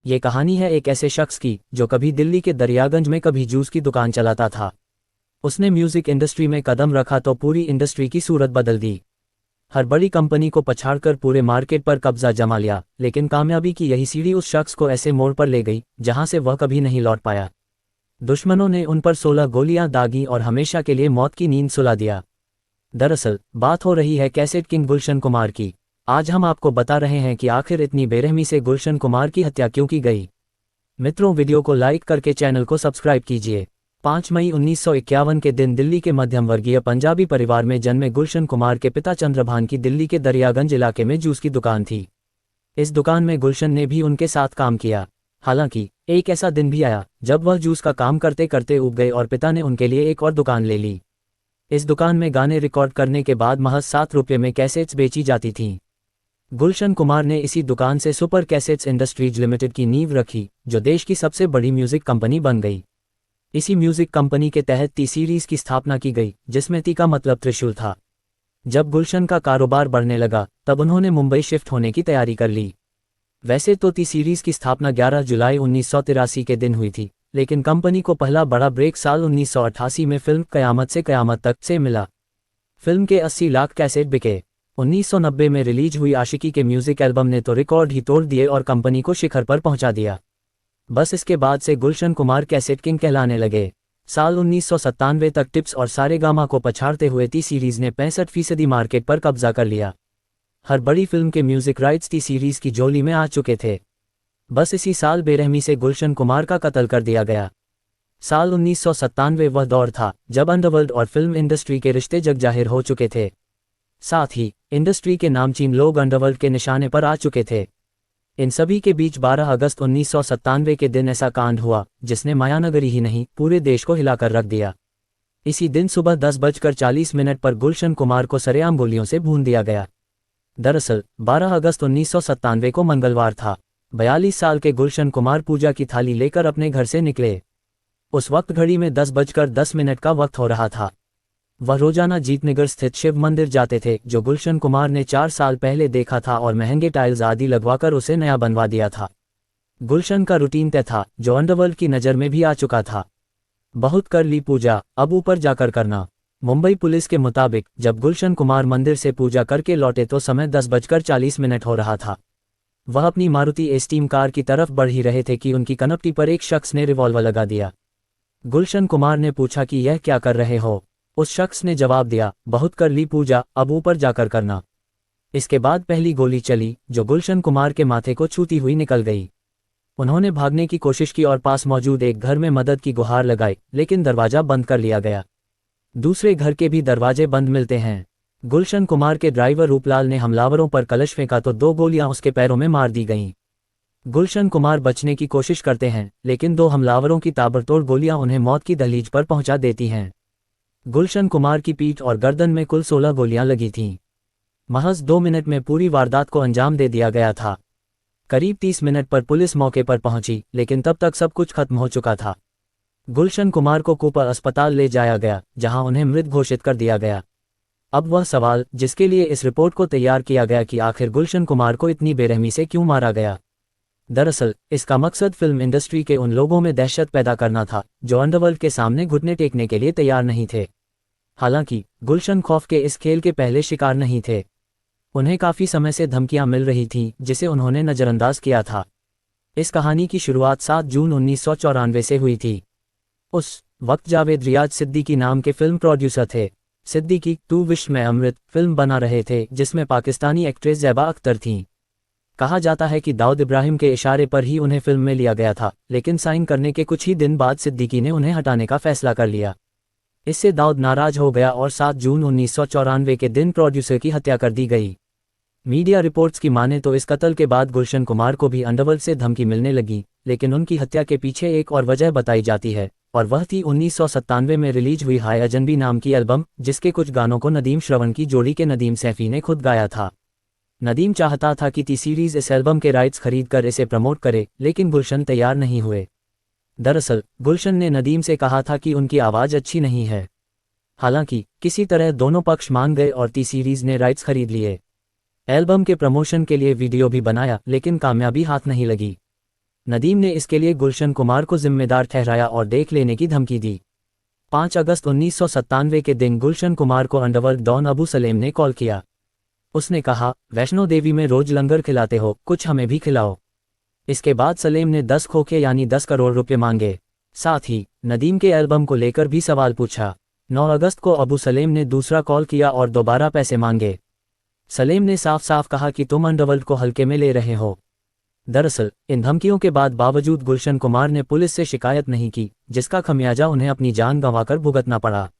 ये कहानी है एक ऐसे शख्स की जो कभी दिल्ली के दरियागंज में कभी जूस की दुकान चलाता था। उसने म्यूजिक इंडस्ट्री में कदम रखा तो पूरी इंडस्ट्री की सूरत बदल दी। हर बड़ी कंपनी को पछाड़कर पूरे मार्केट पर कब्जा जमा लिया, लेकिन कामयाबी की यही सीढ़ी उस शख्स को ऐसे मोड़ पर ले गई जहां से वह कभी नहीं लौट पाया। दुश्मनों ने उन पर 16 गोलियां दागी और हमेशा के लिए मौत की नींद सुला दिया। दरअसल बात हो रही है कैसेट किंग गुलशन कुमार की। आज हम आपको बता रहे हैं कि आखिर इतनी बेरहमी से गुलशन कुमार की हत्या क्यों की गई। मित्रों, वीडियो को लाइक करके चैनल को सब्सक्राइब कीजिए। 5 मई 1951 के दिन दिल्ली के मध्यम वर्गीय पंजाबी परिवार में जन्मे गुलशन कुमार के पिता चंद्रभान की दिल्ली के दरियागंज इलाके में जूस की दुकान थी। इस दुकान में गुलशन ने भी उनके साथ काम किया। हालांकि एक ऐसा दिन भी आया जब वह जूस का काम करते करते ऊब गए और पिता ने उनके लिए एक और दुकान ले ली। इस दुकान में गाने रिकॉर्ड करने के बाद महज 7 रुपये में कैसेट्स बेची जाती थीं। गुलशन कुमार ने इसी दुकान से सुपर कैसेट्स इंडस्ट्रीज लिमिटेड की नींव रखी, जो देश की सबसे बड़ी म्यूजिक कंपनी बन गई। इसी म्यूजिक कंपनी के तहत टी सीरीज की स्थापना की गई, जिसमें टी का मतलब त्रिशूल था। जब गुलशन का कारोबार बढ़ने लगा तब उन्होंने मुंबई शिफ्ट होने की तैयारी कर ली। वैसे तो टी सीरीज की स्थापना 11 जुलाई 1983 के दिन हुई थी, लेकिन कंपनी को पहला बड़ा ब्रेक साल 1988 में फिल्म कयामत से कयामत तक से मिला। फिल्म के 80 लाख कैसेट बिके। 1990 में रिलीज हुई आशिकी के म्यूजिक एल्बम ने तो रिकॉर्ड ही तोड़ दिए और कंपनी को शिखर पर पहुंचा दिया। बस इसके बाद से गुलशन कुमार कैसेट किंग कहलाने लगे। साल 1997 तक टिप्स और सारेगामा को पछाड़ते हुए टी सीरीज ने 65% मार्केट पर कब्जा कर लिया। हर बड़ी फिल्म के म्यूजिक राइट्स टी सीरीज की झोली में आ चुके थे। बस इसी साल बेरहमी से गुलशन कुमार का कत्ल कर दिया गया। साल 1997 वह दौर था जब अंडरवर्ल्ड और फिल्म इंडस्ट्री के रिश्ते जग जाहिर हो चुके थे। साथ ही इंडस्ट्री के नामचीन लोग अंडरवर्ल्ड के निशाने पर आ चुके थे। इन सभी के बीच 12 अगस्त 1997 के दिन ऐसा कांड हुआ जिसने मायानगरी ही नहीं पूरे देश को हिलाकर रख दिया। इसी दिन सुबह 10:40 पर गुलशन कुमार को सरेआम गोलियों से भून दिया गया। दरअसल 12 अगस्त 1997 को मंगलवार था। 42 साल के गुलशन कुमार पूजा की थाली लेकर अपने घर से निकले। उस वक्त घड़ी में 10:10 का वक्त हो रहा था। वह रोजाना जीतनगर स्थित शिव मंदिर जाते थे, जो गुलशन कुमार ने 4 साल पहले देखा था और महंगे टाइल्स आदि लगवाकर उसे नया बनवा दिया था। गुलशन का रूटीन तय था, जो अंडरवर्ल्ड की नज़र में भी आ चुका था। बहुत कर ली पूजा, अब ऊपर जाकर करना। मुंबई पुलिस के मुताबिक जब गुलशन कुमार मंदिर से पूजा करके लौटे तो समय 10:40 हो रहा था। वह अपनी मारुति एस्टीम कार की तरफ बढ़ ही रहे थे कि उनकी कनपटी पर एक शख्स ने रिवॉल्वर लगा दिया। गुलशन कुमार ने पूछा कि यह क्या कर रहे हो। उस शख्स ने जवाब दिया, बहुत कर ली पूजा, अब ऊपर जाकर करना। इसके बाद पहली गोली चली, जो गुलशन कुमार के माथे को छूती हुई निकल गई। उन्होंने भागने की कोशिश की और पास मौजूद एक घर में मदद की गुहार लगाई, लेकिन दरवाजा बंद कर लिया गया। दूसरे घर के भी दरवाजे बंद मिलते हैं। गुलशन कुमार के ड्राइवर रूपलाल ने हमलावरों पर कलश फेंका तो 2 गोलियां उसके पैरों में मार दी गईं। गुलशन कुमार बचने की कोशिश करते हैं, लेकिन 2 हमलावरों की ताबड़तोड़ गोलियां उन्हें मौत की दहलीज पर पहुंचा देती हैं। गुलशन कुमार की पीठ और गर्दन में कुल 16 गोलियां लगी थीं। महज 2 मिनट में पूरी वारदात को अंजाम दे दिया गया था। करीब 30 मिनट पर पुलिस मौके पर पहुंची, लेकिन तब तक सब कुछ खत्म हो चुका था। गुलशन कुमार को कूपर अस्पताल ले जाया गया, जहां उन्हें मृत घोषित कर दिया गया। अब वह सवाल जिसके लिए इस रिपोर्ट को तैयार किया गया कि आखिर गुलशन कुमार को इतनी बेरहमी से क्यों मारा गया। दरअसल इसका मकसद फिल्म इंडस्ट्री के उन लोगों में दहशत पैदा करना था जो अंडरवर्ल्ड के सामने घुटने टेकने के लिए तैयार नहीं थे। हालांकि गुलशन खौफ के इस खेल के पहले शिकार नहीं थे। उन्हें काफ़ी समय से धमकियां मिल रही थीं, जिसे उन्होंने नज़रअंदाज किया था। इस कहानी की शुरुआत 7 जून 1994 से हुई थी। उस वक्त जावेद रियाज सिद्दीकी नाम के फिल्म प्रोड्यूसर थे। सिद्दीकी तू विश में अमृत फिल्म बना रहे थे, जिसमें पाकिस्तानी एक्ट्रेस ज़ैबा अख्तर थीं। कहा जाता है कि दाऊद इब्राहिम के इशारे पर ही उन्हें फिल्म में लिया गया था, लेकिन साइन करने के कुछ ही दिन बाद सिद्दीकी ने उन्हें हटाने का फैसला कर लिया। इससे दाऊद नाराज हो गया और 7 जून 1994 के दिन प्रोड्यूसर की हत्या कर दी गई। मीडिया रिपोर्ट्स की माने तो इस कत्ल के बाद गुलशन कुमार को भी अंडरवर्ल्ड से धमकी मिलने लगी, लेकिन उनकी हत्या के पीछे एक और वजह बताई जाती है, और वह थी 1997 में रिलीज हुई हाय अजनबी नाम की एल्बम, जिसके कुछ गानों को नदीम श्रवण की जोड़ी के नदीम सैफी ने खुद गाया था। नदीम चाहता था कि टी सीरीज इस एल्बम के राइट्स खरीद कर इसे प्रमोट करे, लेकिन गुलशन तैयार नहीं हुए। दरअसल गुलशन ने नदीम से कहा था कि उनकी आवाज़ अच्छी नहीं है। हालांकि किसी तरह दोनों पक्ष मान गए और टी सीरीज ने राइट्स खरीद लिए। एल्बम के प्रमोशन के लिए वीडियो भी बनाया, लेकिन कामयाबी हाथ नहीं लगी। नदीम ने इसके लिए गुलशन कुमार को जिम्मेदार ठहराया और देख लेने की धमकी दी। 5 अगस्त 1997 के दिन गुलशन कुमार को अंडरवर्ल्ड डॉन अबू सलेम ने कॉल किया। उसने कहा, वैष्णो देवी में रोज लंगर खिलाते हो, कुछ हमें भी खिलाओ। इसके बाद सलेम ने 10 खोखे यानी 10 करोड़ रुपए मांगे। साथ ही नदीम के एल्बम को लेकर भी सवाल पूछा। 9 अगस्त को अबू सलेम ने दूसरा कॉल किया और दोबारा पैसे मांगे। सलेम ने साफ साफ कहा कि तुम अंडरवर्ल्ड को हल्के में ले रहे हो। दरअसल इन धमकियों के बाद बावजूद गुलशन कुमार ने पुलिस से शिकायत नहीं की, जिसका खमियाजा उन्हें अपनी जान गंवाकर भुगतना पड़ा।